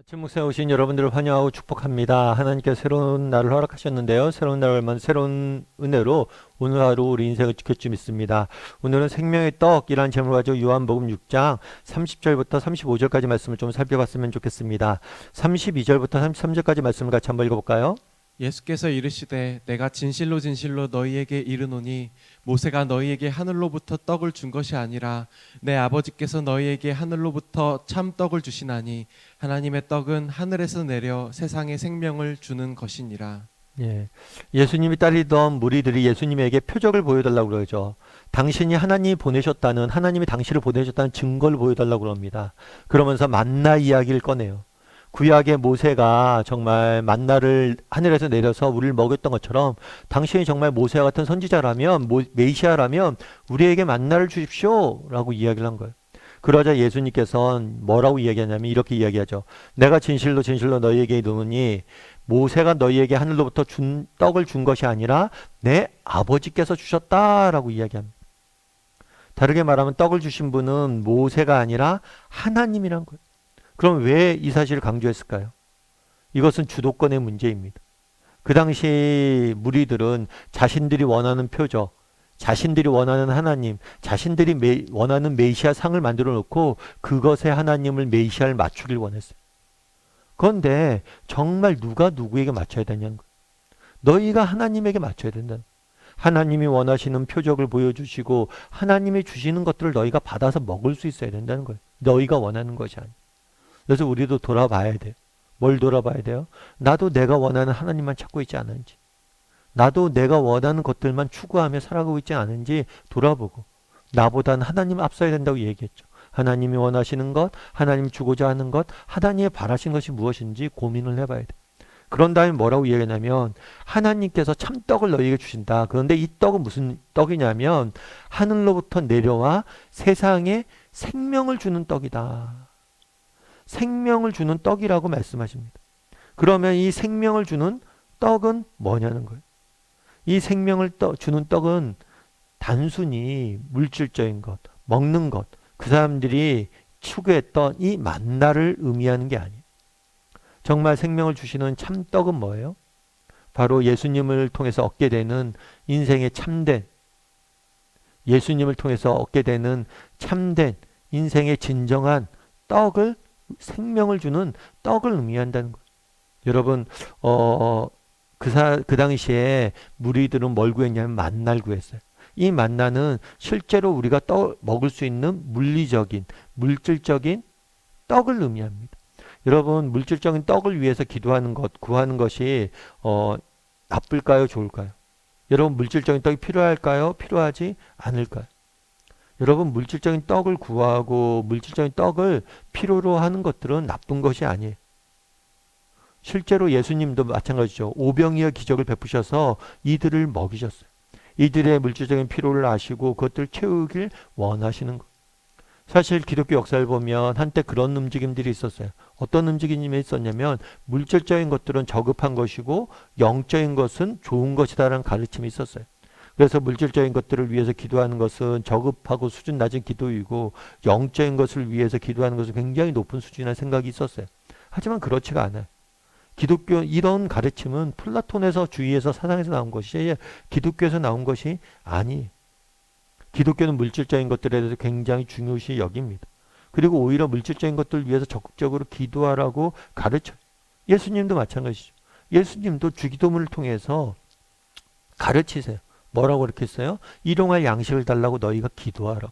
아침 목사에 오신 여러분들을 환영하고 축복합니다. 하나님께서 새로운 날을 허락하셨는데요. 새로운 날만 새로운 은혜로 오늘 하루 우리 인생을 지킬 줄 믿습니다. 오늘은 생명의 떡이라는 제목을 가지고 요한복음 6장 30절부터 35절까지 말씀을 좀 살펴봤으면 좋겠습니다. 32절부터 33절까지 말씀을 같이 한번 읽어볼까요? 예수께서 이르시되 내가 진실로 진실로 너희에게 이르노니 모세가 너희에게 하늘로부터 떡을 준 것이 아니라 내 아버지께서 너희에게 하늘로부터 참 떡을 주시나니 하나님의 떡은 하늘에서 내려 세상에 생명을 주는 것이니라. 예, 예수님이 따르던 무리들이 예수님에게 표적을 보여달라고 그러죠. 당신이 하나님이 보내셨다는, 하나님이 당신을 보내셨다는 증거를 보여달라고 그럽니다. 그러면서 만나 이야기를 꺼내요. 구약의 모세가 정말 만나를 하늘에서 내려서 우리를 먹였던 것처럼 당신이 정말 모세와 같은 선지자라면, 메시아라면 우리에게 만나를 주십시오 라고 이야기를 한 거예요. 그러자 예수님께서는 뭐라고 이야기하냐면 이렇게 이야기하죠. 내가 진실로 진실로 너희에게 이르노니 모세가 너희에게 하늘로부터 떡을 준 것이 아니라 내 아버지께서 주셨다라고 이야기합니다. 다르게 말하면 떡을 주신 분은 모세가 아니라 하나님이란 거예요. 그럼 왜 이 사실을 강조했을까요? 이것은 주도권의 문제입니다. 그 당시 무리들은 자신들이 원하는 표적, 자신들이 원하는 하나님, 자신들이 원하는 메시아 상을 만들어 놓고 그것에 하나님을 메시아를 맞추길 원했어요. 그런데 정말 누가 누구에게 맞춰야 되냐는 거예요. 너희가 하나님에게 맞춰야 된다는 거예요. 하나님이 원하시는 표적을 보여주시고 하나님이 주시는 것들을 너희가 받아서 먹을 수 있어야 된다는 거예요. 너희가 원하는 것이 아니에요. 그래서 우리도 돌아봐야 돼요. 뭘 돌아봐야 돼요? 나도 내가 원하는 하나님만 찾고 있지 않은지, 나도 내가 원하는 것들만 추구하며 살아가고 있지 않은지 돌아보고, 나보다는 하나님 앞서야 된다고 얘기했죠. 하나님이 원하시는 것, 하나님이 주고자 하는 것, 하나님이 바라신 것이 무엇인지 고민을 해봐야 돼. 그런 다음에 뭐라고 얘기하냐면 하나님께서 참떡을 너희에게 주신다. 그런데 이 떡은 무슨 떡이냐면 하늘로부터 내려와 세상에 생명을 주는 떡이다. 생명을 주는 떡이라고 말씀하십니다. 그러면 이 생명을 주는 떡은 뭐냐는 거예요. 이 생명을 주는 떡은 단순히 물질적인 것, 먹는 것, 그 사람들이 추구했던 이 만나를 의미하는 게 아니에요. 정말 생명을 주시는 참떡은 뭐예요? 바로 예수님을 통해서 얻게 되는 인생의 참된, 예수님을 통해서 얻게 되는 참된 인생의 진정한 떡을, 생명을 주는 떡을 의미한다는 거예요. 여러분, 그 당시에 무리들은 뭘 구했냐면 만나를 구했어요. 이 만나는 실제로 우리가 먹을 수 있는 물리적인, 물질적인 떡을 의미합니다. 여러분, 물질적인 떡을 위해서 기도하는 것, 구하는 것이 나쁠까요? 좋을까요? 여러분, 물질적인 떡이 필요할까요? 필요하지 않을까요? 여러분, 물질적인 떡을 구하고 물질적인 떡을 필요로 하는 것들은 나쁜 것이 아니에요. 실제로 예수님도 마찬가지죠. 오병이어 기적을 베푸셔서 이들을 먹이셨어요. 이들의 물질적인 필요를 아시고 그것들을 채우길 원하시는 것. 사실 기독교 역사를 보면 한때 그런 움직임들이 있었어요. 어떤 움직임이 있었냐면 물질적인 것들은 저급한 것이고 영적인 것은 좋은 것이다라는 가르침이 있었어요. 그래서 물질적인 것들을 위해서 기도하는 것은 저급하고 수준 낮은 기도이고 영적인 것을 위해서 기도하는 것은 굉장히 높은 수준이라는 생각이 있었어요. 하지만 그렇지가 않아요. 기독교 이런 가르침은 플라톤에서 주의에서 사상에서 나온 것이 기독교에서 나온 것이 아니에요. 기독교는 물질적인 것들에 대해서 굉장히 중요시 여깁니다. 그리고 오히려 물질적인 것들을 위해서 적극적으로 기도하라고 가르쳐요. 예수님도 마찬가지죠. 예수님도 주기도문을 통해서 가르치세요. 뭐라고 그렇게 했어요? 일용할 양식을 달라고 너희가 기도하라.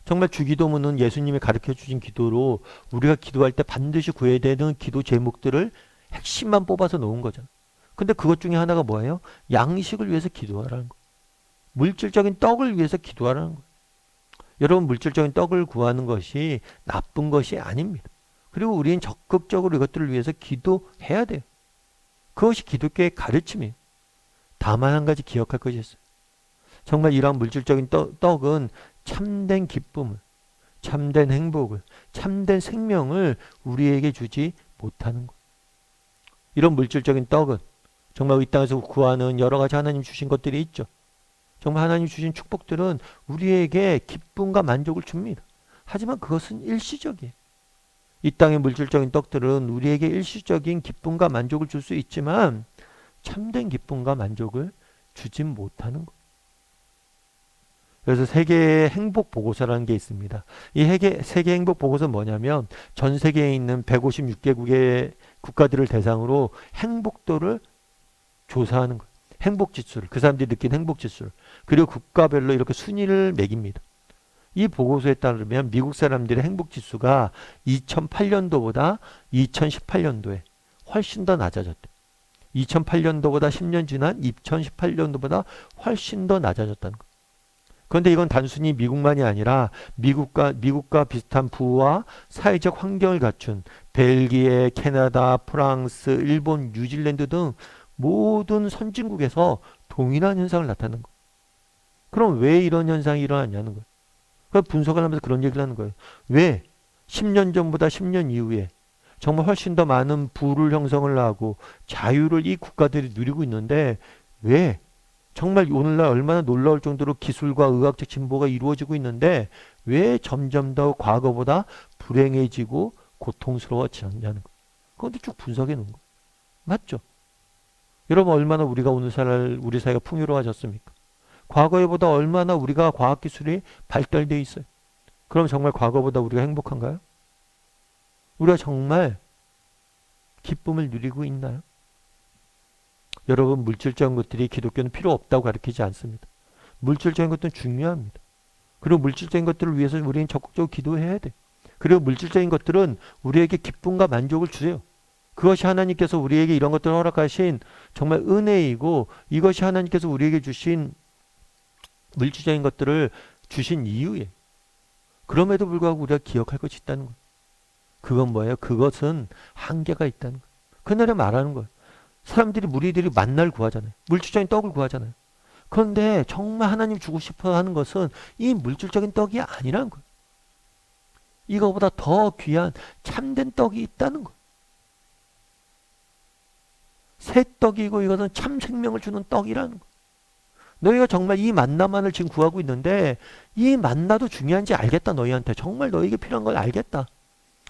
정말 주기도문은 예수님이 가르쳐 주신 기도로 우리가 기도할 때 반드시 구해야 되는 기도 제목들을 핵심만 뽑아서 놓은 거잖아요. 근데 그것 중에 하나가 뭐예요? 양식을 위해서 기도하라는 거예요. 물질적인 떡을 위해서 기도하라는 거예요. 여러분, 물질적인 떡을 구하는 것이 나쁜 것이 아닙니다. 그리고 우리는 적극적으로 이것들을 위해서 기도해야 돼요. 그것이 기독교의 가르침이에요. 다만 한 가지 기억할 것이 있어요. 정말 이러한 물질적인 떡은 참된 기쁨을, 참된 행복을, 참된 생명을 우리에게 주지 못하는 것. 이런 물질적인 떡은 정말 이 땅에서 구하는 여러 가지 하나님 주신 것들이 있죠. 정말 하나님 주신 축복들은 우리에게 기쁨과 만족을 줍니다. 하지만 그것은 일시적이에요. 이 땅의 물질적인 떡들은 우리에게 일시적인 기쁨과 만족을 줄 수 있지만 참된 기쁨과 만족을 주진 못하는 것. 그래서 세계 행복 보고서라는 게 있습니다. 이 세계 행복 보고서는 뭐냐면 전 세계에 있는 156개국의 국가들을 대상으로 행복도를 조사하는 거예요. 행복 지수를, 그 사람들이 느낀 행복 지수를. 그리고 국가별로 이렇게 순위를 매깁니다. 이 보고서에 따르면 미국 사람들의 행복 지수가 2008년도보다 2018년도에 훨씬 더 낮아졌대요. 2008년도보다 10년 지난 2018년도보다 훨씬 더 낮아졌다는 거예요. 그런데 이건 단순히 미국만이 아니라 미국과 비슷한 부와 사회적 환경을 갖춘 벨기에, 캐나다, 프랑스, 일본, 뉴질랜드 등 모든 선진국에서 동일한 현상을 나타내는 거예요. 그럼 왜 이런 현상이 일어났냐는 거예요. 그 분석을 하면서 그런 얘기를 하는 거예요. 왜 10년 전보다 10년 이후에 정말 훨씬 더 많은 부를 형성을 하고 자유를 이 국가들이 누리고 있는데 왜 정말 오늘날 얼마나 놀라울 정도로 기술과 의학적 진보가 이루어지고 있는데 왜 점점 더 과거보다 불행해지고 고통스러워지냐는 거예요. 그런데 쭉 분석해 놓은 거예요. 맞죠? 여러분 얼마나 우리가 오늘날 우리 사회가 풍요로워졌습니까? 과거에보다 얼마나 우리가 과학기술이 발달되어 있어요. 그럼 정말 과거보다 우리가 행복한가요? 우리가 정말 기쁨을 누리고 있나요? 여러분 물질적인 것들이 기독교는 필요 없다고 가르치지 않습니다. 물질적인 것들은 중요합니다. 그리고 물질적인 것들을 위해서 우리는 적극적으로 기도해야 돼. 그리고 물질적인 것들은 우리에게 기쁨과 만족을 주세요. 그것이 하나님께서 우리에게 이런 것들을 허락하신 정말 은혜이고 이것이 하나님께서 우리에게 주신 물질적인 것들을 주신 이유에 그럼에도 불구하고 우리가 기억할 것이 있다는 거예요. 그건 뭐예요? 그것은 한계가 있다는 거예요. 그날에 말하는 거예요. 사람들이 무리들이 만날 구하잖아요. 물질적인 떡을 구하잖아요. 그런데 정말 하나님 주고 싶어 하는 것은 이 물질적인 떡이 아니라는 거예요. 이거보다 더 귀한 참된 떡이 있다는 거예요. 새 떡이고 이것은 참 생명을 주는 떡이라는 거예요. 너희가 정말 이 만나만을 지금 구하고 있는데 이 만나도 중요한지 알겠다. 너희한테 정말 너희에게 필요한 걸 알겠다.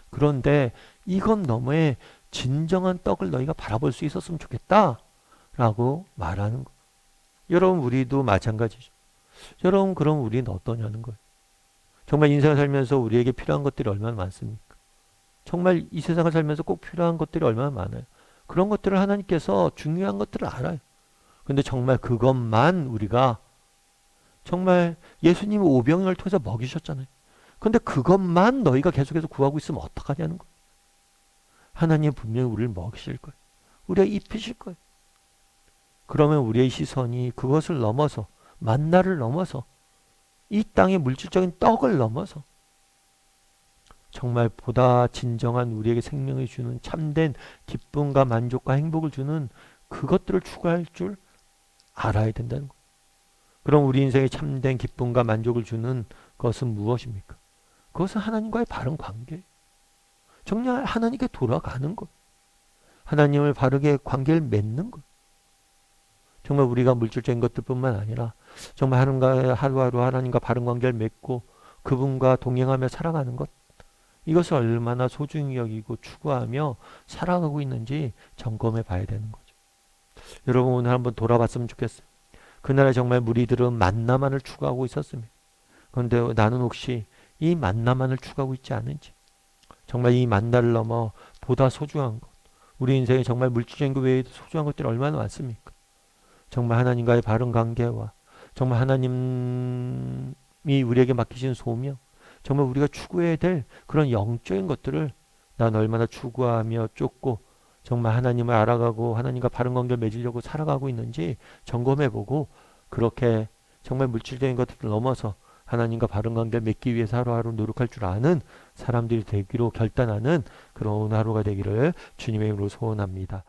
그런데 이건 너무의 진정한 떡을 너희가 바라볼 수 있었으면 좋겠다 라고 말하는 거예요. 여러분 우리도 마찬가지죠. 여러분 그럼 우리는 어떠냐는 거예요. 정말 인생을 살면서 우리에게 필요한 것들이 얼마나 많습니까? 정말 이 세상을 살면서 꼭 필요한 것들이 얼마나 많아요. 그런 것들을 하나님께서 중요한 것들을 알아요. 근데 정말 그것만 우리가 정말 예수님이 오병이어를 통해서 먹이셨잖아요. 근데 그것만 너희가 계속해서 구하고 있으면 어떡하냐는 거예요. 하나님 분명히 우리를 먹이실 거예요. 우리가 입히실 거예요. 그러면 우리의 시선이 그것을 넘어서 만나를 넘어서 이 땅의 물질적인 떡을 넘어서 정말 보다 진정한 우리에게 생명을 주는 참된 기쁨과 만족과 행복을 주는 그것들을 추구할 줄 알아야 된다는 거예요. 그럼 우리 인생에 참된 기쁨과 만족을 주는 것은 무엇입니까? 그것은 하나님과의 바른 관계예요. 정말 하나님께 돌아가는 것. 하나님을 바르게 관계를 맺는 것. 정말 우리가 물질적인 것들뿐만 아니라 정말 하루하루 하나님과 바른 관계를 맺고 그분과 동행하며 살아가는 것. 이것을 얼마나 소중히 여기고 추구하며 살아가고 있는지 점검해 봐야 되는 거죠. 여러분 오늘 한번 돌아봤으면 좋겠어요. 그날에 정말 무리들은 만나만을 추구하고 있었습니다. 그런데 나는 혹시 이 만나만을 추구하고 있지 않은지 정말 이 만나를 넘어 보다 소중한 것 우리 인생에 정말 물질적인 것 외에도 소중한 것들이 얼마나 많습니까? 정말 하나님과의 바른 관계와 정말 하나님이 우리에게 맡기신 소명 정말 우리가 추구해야 될 그런 영적인 것들을 난 얼마나 추구하며 쫓고 정말 하나님을 알아가고 하나님과 바른 관계를 맺으려고 살아가고 있는지 점검해보고 그렇게 정말 물질적인 것들을 넘어서 하나님과 바른 관계를 맺기 위해서 하루하루 노력할 줄 아는 사람들이 되기로 결단하는 그런 하루가 되기를 주님의 이름으로 소원합니다.